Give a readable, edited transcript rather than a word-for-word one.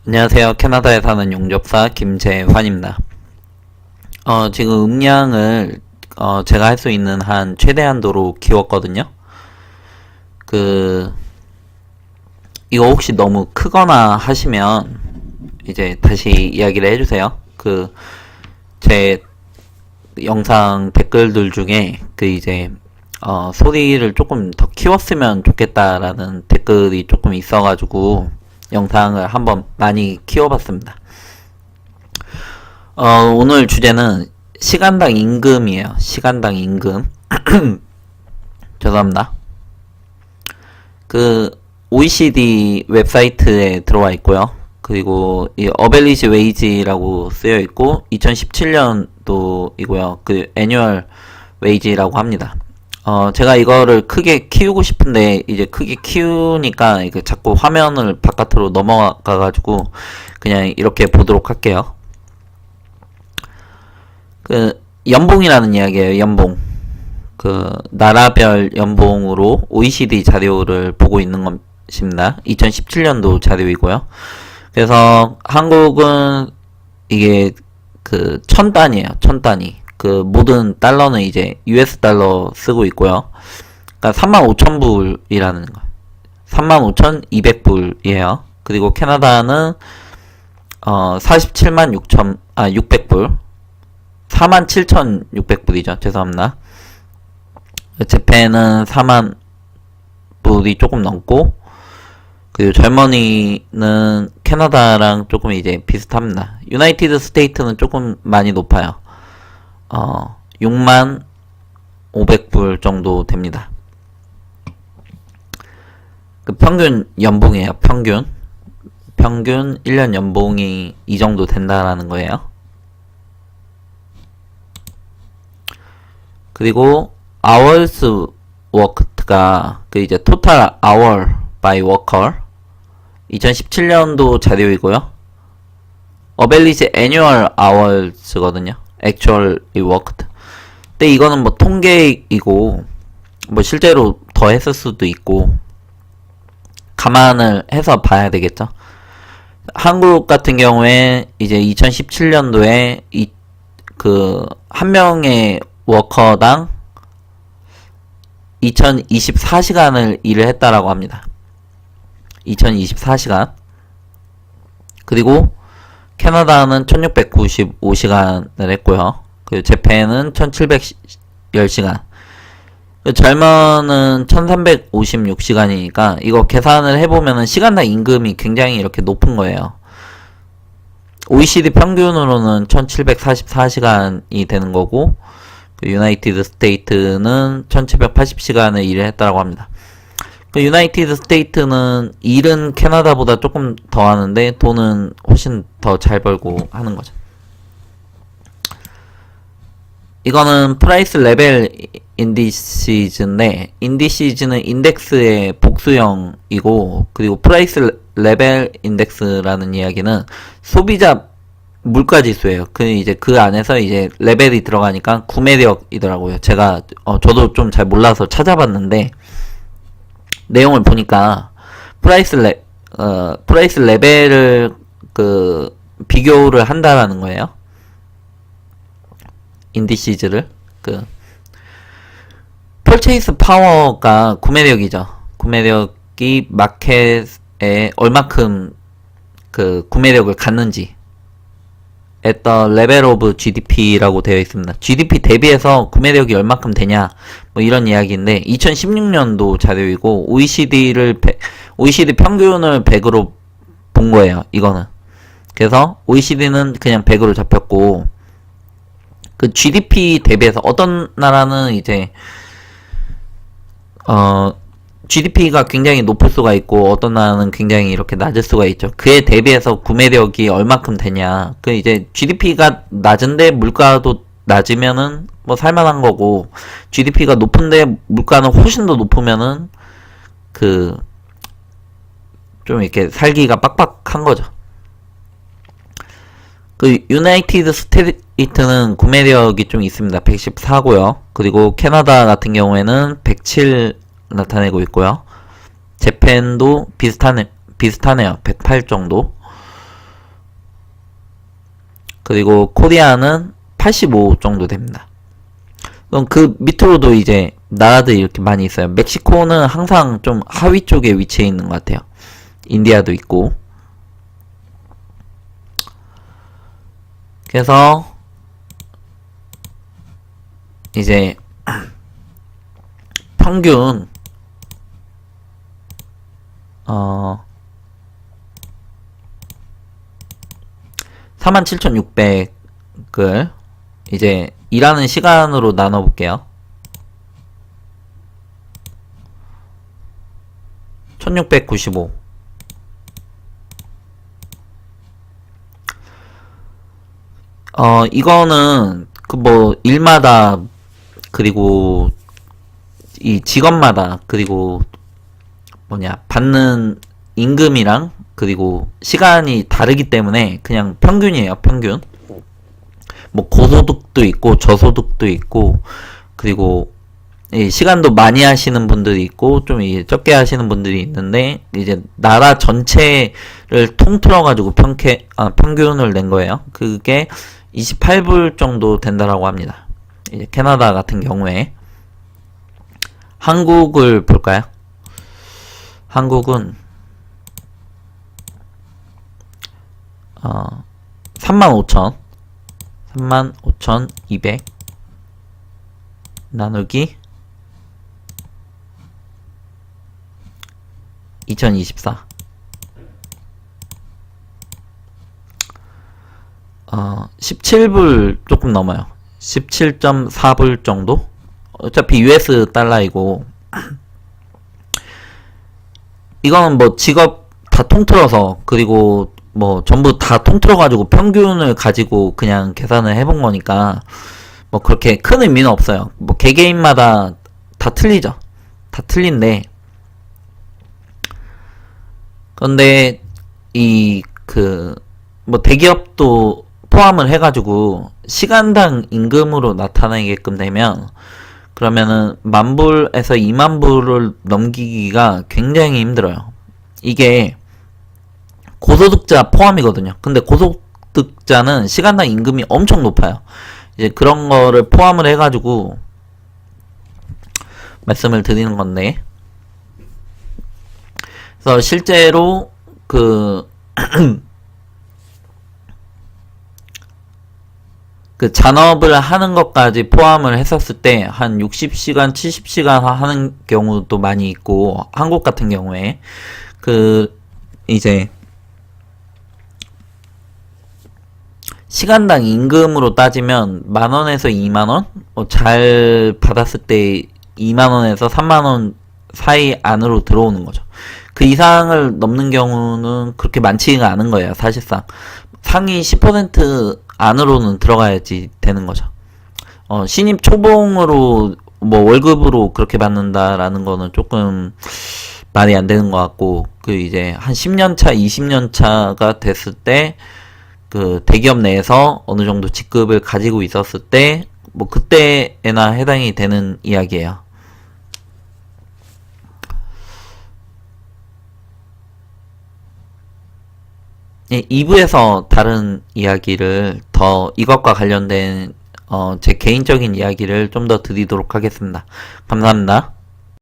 안녕하세요. 캐나다에 사는 용접사 김재환입니다. 지금 음량을 제가 할 수 있는 한 최대한도로 키웠거든요. 이거 혹시 너무 크거나 하시면 이제 다시 이야기를 해주세요. 제 영상 댓글들 중에 소리를 조금 더 키웠으면 좋겠다라는 댓글이 조금 있어가지고 영상을 한번 많이 키워봤습니다. 오늘 주제는 시간당 임금이에요. 시간당 임금. 죄송합니다. OECD 웹사이트에 들어와 있고요. 그리고 이 어벨리지 웨이지라고 쓰여 있고 2017년도이고요. 애뉴얼 웨이지라고 합니다. 제가 이거를 크게 키우고 싶은데 이제 크게 키우니까 이게 자꾸 화면을 바깥으로 넘어가가지고 그냥 이렇게 보도록 할게요. 연봉이라는 이야기예요. 연봉. 나라별 연봉으로 OECD 자료를 보고 있는 것입니다. 2017년도 자료이고요. 그래서 한국은 이게 1000단위예요. 1000단위. 모든 달러는 이제 US 달러 쓰고 있고요. 그러니까 35,000불이라는 거. 35,200불이에요. 그리고 캐나다는 600불. 47,600불이죠. 죄송합니다. 재팬은 4만 불이 조금 넘고, 그리고 젊은이는 캐나다랑 조금 이제 비슷합니다. 유나이티드 스테이트는 조금 많이 높아요. 6만 500불 정도 됩니다. 평균 연봉이에요. 평균 1년 연봉이 이 정도 된다라는 거예요. 그리고 hours worked가 이제 total hour by worker 2017년도 자료이고요. 어벨리지 annual hours거든요. actually worked. 근데 이거는 뭐 통계이고 뭐 실제로 더 했을 수도 있고 감안을 해서 봐야 되겠죠. 한국 같은 경우에 이제 2017년도에 한 명의 워커당 2024시간을 일을 했다라고 합니다. 2024시간. 그리고 캐나다는 1695시간을 했고요. 그리고 재팬은 1710시간. 젊은은 1356시간이니까 이거 계산을 해보면은 시간당 임금이 굉장히 이렇게 높은 거예요. OECD 평균으로는 1744시간이 되는 거고 유나이티드 스테이트는 1780시간을 일을 했다고 합니다. 유나이티드 스테이트는 일은 캐나다보다 조금 더 하는데 돈은 훨씬 더 잘 벌고 하는 거죠. 이거는 프라이스 레벨 인디시즈인데 인디시즈는 인덱스의 복수형이고 그리고 프라이스 레벨 인덱스라는 이야기는 소비자 물가 지수예요. 이제 그 안에서 이제 레벨이 들어가니까 구매력이더라고요. 저도 좀 잘 몰라서 찾아봤는데 내용을 보니까 프라이스 레벨을 비교를 한다라는 거예요. 인디시즈를 퍼체이스 파워가 구매력이죠. 구매력이 마켓에 얼마큼 구매력을 갖는지 at the level of GDP라고 되어 있습니다. GDP 대비해서 구매력이 얼마큼 되냐 뭐 이런 이야기인데 2016년도 자료이고 OECD 평균을 100으로 본 거예요. 이거는. 그래서 OECD는 그냥 100으로 잡혔고 GDP 대비해서 어떤 나라는 이제 GDP가 굉장히 높을 수가 있고 어떤 나라는 굉장히 이렇게 낮을 수가 있죠. 그에 대비해서 구매력이 얼마큼 되냐. 이제 GDP가 낮은데 물가도 낮으면은 뭐 살만한 거고 GDP가 높은데 물가는 훨씬 더 높으면은 좀 이렇게 살기가 빡빡한 거죠. 유나이티드 스테이트는 구매력이 좀 있습니다. 114고요. 그리고 캐나다 같은 경우에는 107 나타내고 있고요. 재팬도 비슷하네요. 108 정도. 그리고 코리아는 85 정도 됩니다. 그럼 그 밑으로도 이제 나라들이 이렇게 많이 있어요. 멕시코는 항상 좀 하위 쪽에 위치해 있는 것 같아요. 인디아도 있고. 그래서 이제 평균 47,600을 이제 일하는 시간으로 나눠볼게요. 1695. 이거는 그 뭐 일마다 그리고 이 직업마다 그리고 뭐냐 받는 임금이랑 그리고 시간이 다르기 때문에 그냥 평균이에요. 평균. 뭐 고소득도 있고 저소득도 있고 그리고 이 시간도 많이 하시는 분들이 있고 좀 이제 적게 하시는 분들이 있는데 이제 나라 전체를 통틀어 가지고 평균을 낸 거예요. 그게 28불 정도 된다라고 합니다. 이제 캐나다 같은 경우에 한국을 볼까요? 한국은 35,200 나누기 2024 17불 조금 넘어요. 17.4불 정도? 어차피 US 달러이고 이거는 뭐 직업 다 통틀어서 그리고 뭐 전부 다 통틀어가지고 평균을 가지고 그냥 계산을 해본 거니까 뭐 그렇게 큰 의미는 없어요. 뭐 개개인마다 다 틀리죠. 다 틀린데 그런데 이 뭐 대기업도 포함을 해가지고 시간당 임금으로 나타나게끔 되면 그러면은 10,000불에서 20,000불을 넘기기가 굉장히 힘들어요. 이게 고소득자 포함이거든요. 근데 고소득자는 시간당 임금이 엄청 높아요. 이제 그런 거를 포함을 해가지고 말씀을 드리는 건데, 그래서 실제로 그 잔업을 하는 것까지 포함을 했었을 때 한 60시간, 70시간 하는 경우도 많이 있고 한국 같은 경우에 이제 시간당 임금으로 따지면 10,000원에서 20,000원? 잘 받았을 때 20,000원에서 30,000원 사이 안으로 들어오는 거죠. 그 이상을 넘는 경우는 그렇게 많지가 않은 거예요, 사실상. 상위 10% 안으로는 들어가야지 되는 거죠. 신입 초봉으로 뭐 월급으로 그렇게 받는다라는 거는 조금 말이 안 되는 것 같고, 이제 한 10년 차, 20년 차가 됐을 때, 대기업 내에서 어느 정도 직급을 가지고 있었을 때, 뭐 그때에나 해당이 되는 이야기예요. 예, 2부에서 다른 이야기를 이것과 관련된 제 개인적인 이야기를 좀 더 드리도록 하겠습니다. 감사합니다.